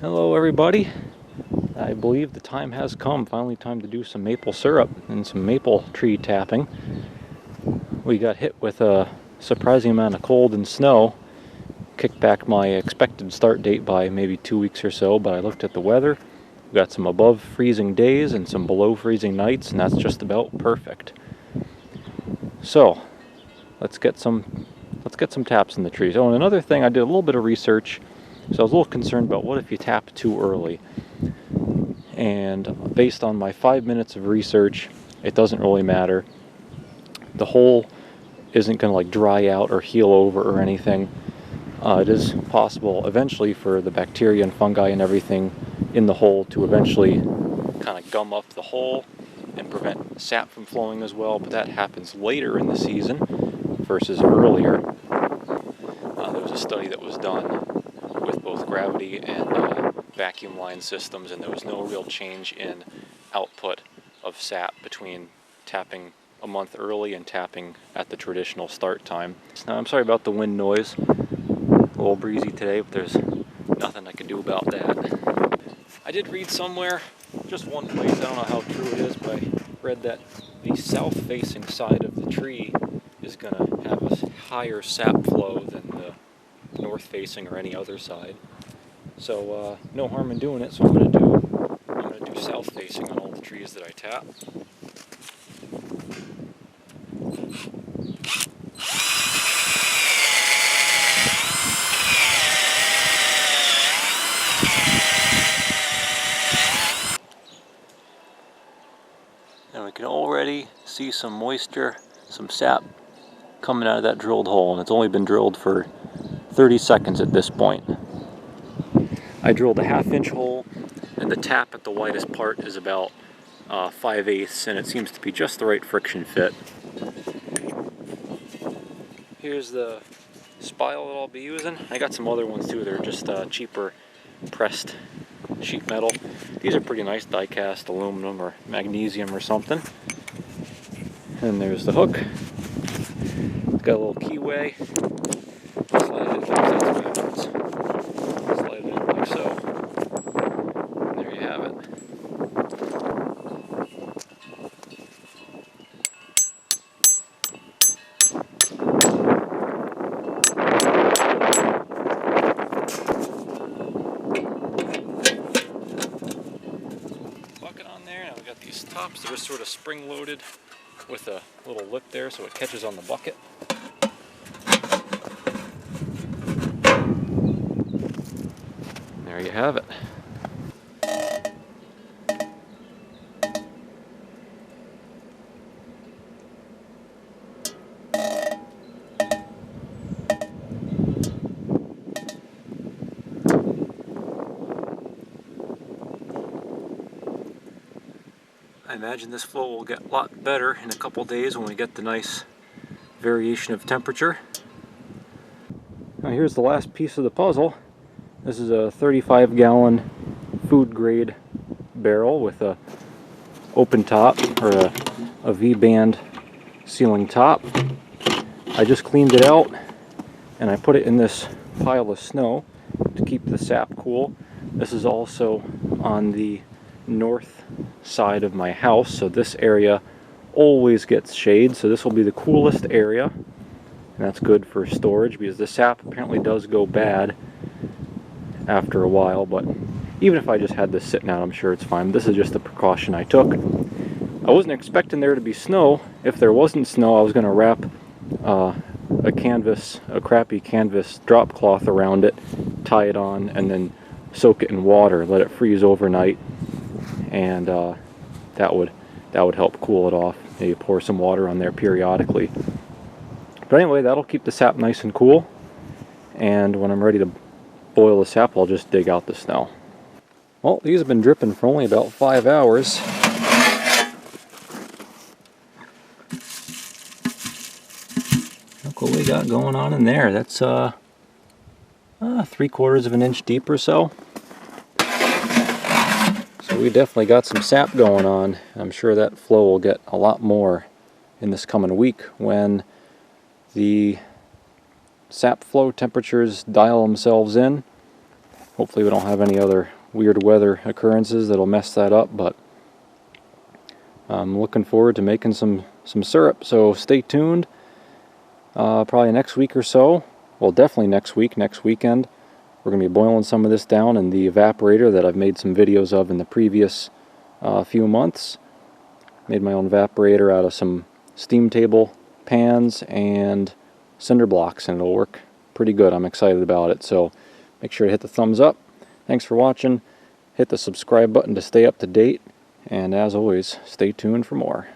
Hello everybody. I believe the time has come, finally time to do some maple syrup and some maple tree tapping. We got hit with a surprising amount of cold and snow. Kicked back my expected start date by maybe 2 weeks or so, but I looked at the weather. We got some above freezing days and some below freezing nights, and that's just about perfect. So, let's get some taps in the trees. Oh, and another thing, I did a little bit of research. So I was a little concerned about what if you tap too early. And based on my 5 minutes of research, it doesn't really matter. The hole isn't going to like dry out or heal over or anything. It is possible eventually for the bacteria and fungi and everything in the hole to eventually kind of gum up the hole and prevent sap from flowing as well, but that happens later in the season versus earlier. There was a study that was done with both gravity and vacuum line systems, and there was no real change in output of sap between tapping a month early and tapping at the traditional start time. Now, I'm sorry about the wind noise. A little breezy today, but there's nothing I can do about that. I did read somewhere, just one place, I don't know how true it is, but I read that the south-facing side of the tree is going to have a higher sap flow than the north-facing or any other side. So no harm in doing it. So I'm going to do south-facing on all the trees that I tap. And we can already see some moisture, some sap coming out of that drilled hole, and it's only been drilled for 30 seconds at this point. I drilled a 1/2 inch hole, and the tap at the widest part is about 5/8, and it seems to be just the right friction fit. Here's the spile that I'll be using. I got some other ones too. They're just cheaper pressed sheet metal. These are pretty nice, die-cast aluminum or magnesium or something. And there's the hook. It's got a little keyway. Slide it backwards. Slide it in like so. And there you have it. Bucket on there. Now we got these tops that are sort of spring-loaded with a little lip there so it catches on the bucket. There you have it. I imagine this flow will get a lot better in a couple days when we get the nice variation of temperature. Now here's the last piece of the puzzle. This is a 35-gallon food grade barrel with a open top, or a V-band sealing top. I just cleaned it out and I put it in this pile of snow to keep the sap cool. This is also on the north side of my house, so this area always gets shade, so this will be the coolest area, and that's good for storage because the sap apparently does go bad after a while, but even if I just had this sitting out, I'm sure it's fine. This is just the precaution I took. I wasn't expecting there to be snow. If there wasn't snow, I was going to wrap a crappy canvas drop cloth around it, tie it on, and then soak it in water, let it freeze overnight, and that would help cool it off. Maybe pour some water on there periodically. But anyway, that'll keep the sap nice and cool, and when I'm ready to boil the sap, I'll just dig out the snow. Well, these have been dripping for only about 5 hours. Look what we got going on in there. That's 3/4 of an inch deep or so. So we definitely got some sap going on. I'm sure that flow will get a lot more in this coming week when the sap flow temperatures dial themselves in. Hopefully we don't have any other weird weather occurrences that'll mess that up, but I'm looking forward to making some syrup, so stay tuned. Probably next week or so, well, definitely next weekend, we're going to be boiling some of this down in the evaporator that I've made some videos of in the previous few months. Made my own evaporator out of some steam table pans and cinder blocks, and it'll work pretty good. I'm excited about it, so make sure to hit the thumbs up. Thanks for watching. Hit the subscribe button to stay up to date, and as always, stay tuned for more.